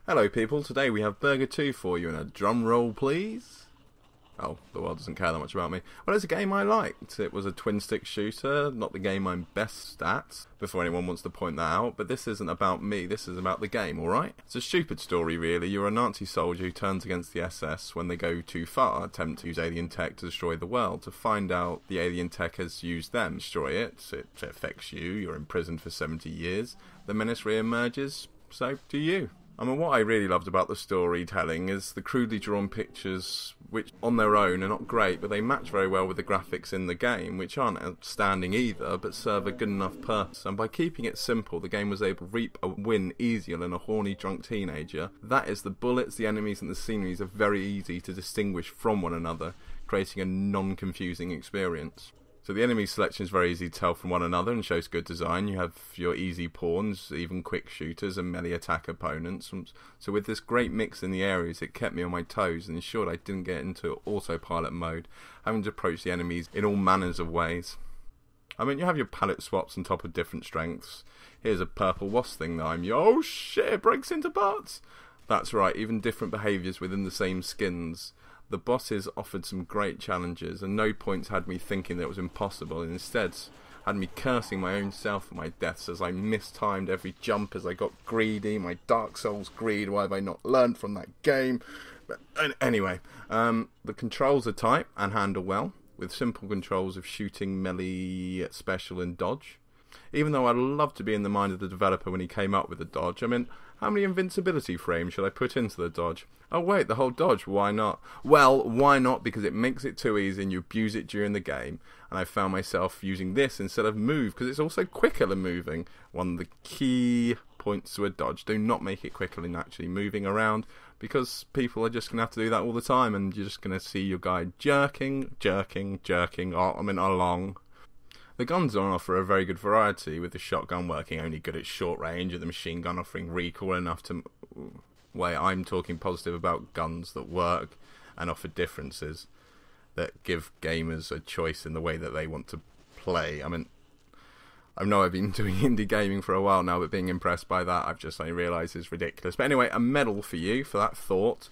Hello people, today we have Burger 2 for you, and a drum roll please. Oh, the world doesn't care that much about me. Well, it's a game I liked. It was a twin-stick shooter, not the game I'm best at, before anyone wants to point that out, but this isn't about me, this is about the game, alright? It's a stupid story really. You're a Nazi soldier who turns against the SS when they go too far, attempt to use alien tech to destroy the world. To find out the alien tech has used them, destroy it affects you, you're imprisoned for 70 years, the menace re-emerges, so do you. I mean, what I really loved about the storytelling is the crudely drawn pictures, which on their own are not great, but they match very well with the graphics in the game, which aren't outstanding either, but serve a good enough purpose. And by keeping it simple, the game was able to reap a win easier than a horny drunk teenager. That is, the bullets, the enemies and the sceneries are very easy to distinguish from one another, creating a non-confusing experience. So the enemy selection is very easy to tell from one another and shows good design. You have your easy pawns, even quick shooters and melee attack opponents. So with this great mix in the areas, it kept me on my toes and ensured I didn't get into autopilot mode, having to approach the enemies in all manners of ways. I mean, you have your palette swaps on top of different strengths. Here's a purple wasp thing that oh shit, it breaks into parts! That's right, even different behaviours within the same skins. The bosses offered some great challenges, and no points had me thinking that it was impossible, and instead had me cursing my own self for my deaths as I mistimed every jump as I got greedy. My Dark Souls greed, why have I not learned from that game? But anyway, the controls are tight and handle well, with simple controls of shooting, melee, special and dodge. Even though I'd love to be in the mind of the developer when he came up with the dodge. I mean, how many invincibility frames should I put into the dodge? Oh wait, the whole dodge, why not? Well, why not? Because it makes it too easy and you abuse it during the game. And I found myself using this instead of move, because it's also quicker than moving. One of the key points to a dodge, do not make it quicker than actually moving around, because people are just going to have to do that all the time, and you're just going to see your guy jerking, along. The guns on offer a very good variety, with the shotgun working only good at short range and the machine gun offering recoil enough to... Wait, I'm talking positive about guns that work and offer differences that give gamers a choice in the way that they want to play. I mean, I know I've been doing indie gaming for a while now, but being impressed by that I've just realised is ridiculous. But anyway, a medal for you for that thought.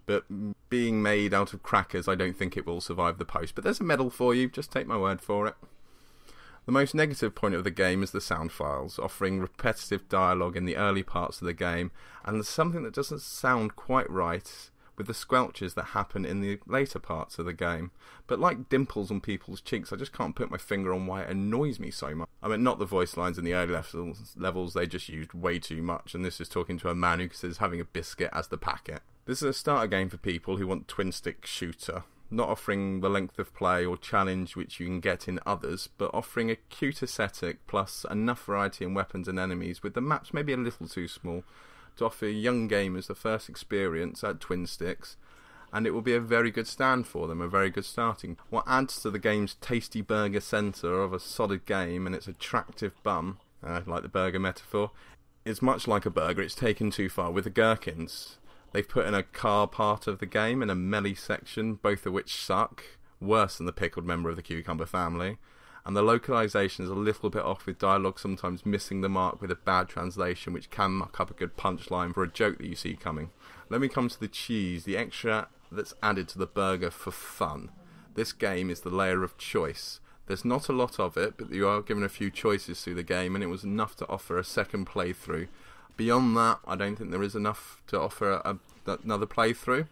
But being made out of crackers, I don't think it will survive the post. But there's a medal for you, just take my word for it. The most negative point of the game is the sound files, offering repetitive dialogue in the early parts of the game, and there's something that doesn't sound quite right with the squelches that happen in the later parts of the game. But like dimples on people's cheeks, I just can't put my finger on why it annoys me so much. I mean, not the voice lines in the early levels, they just used way too much, and this is talking to a man who considers having a biscuit as the packet. This is a starter game for people who want twin-stick shooter, not offering the length of play or challenge which you can get in others, but offering a cute aesthetic plus enough variety in weapons and enemies, with the maps maybe a little too small, to offer young gamers the first experience at twin sticks, and it will be a very good stand for them, a very good starting. What adds to the game's tasty burger centre of a solid game and its attractive bum, like the burger metaphor, is much like a burger, it's taken too far with the gherkins. They've put in a car part of the game and a melee section, both of which suck, worse than the pickled member of the cucumber family. And the localization is a little bit off, with dialogue sometimes missing the mark with a bad translation, which can muck up a good punchline for a joke that you see coming. Let me come to the cheese, the extra that's added to the burger for fun. This game is the layer of choice. There's not a lot of it, but you are given a few choices through the game, and it was enough to offer a second playthrough. Beyond that, I don't think there is enough to offer another playthrough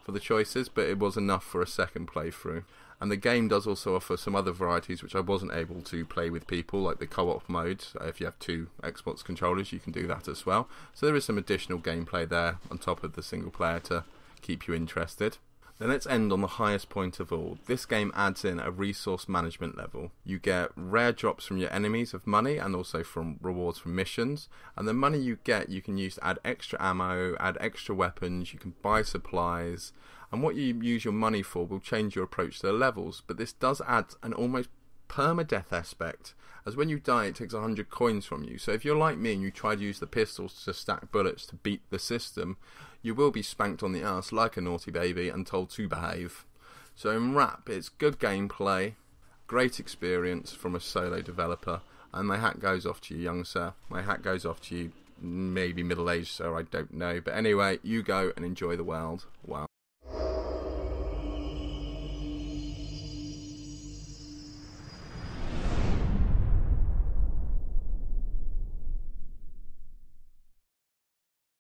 for the choices, but it was enough for a second playthrough. And the game does also offer some other varieties which I wasn't able to play with people, like the co-op mode. If you have two Xbox controllers, you can do that as well. So there is some additional gameplay there on top of the single player to keep you interested. Then let's end on the highest point of all. This game adds in a resource management level. You get rare drops from your enemies of money and also from rewards from missions. And the money you get you can use to add extra ammo, add extra weapons, you can buy supplies. And what you use your money for will change your approach to the levels. But this does add an almost permadeath aspect, as when you die it takes 100 coins from you. So if you're like me and you try to use the pistols to stack bullets to beat the system, you will be spanked on the arse like a naughty baby and told to behave. So in wrap, it's good gameplay, great experience from a solo developer, and my hat goes off to you, young sir. My hat goes off to you. maybe middle-aged, so I don't know. But anyway, you go and enjoy the world. Wow.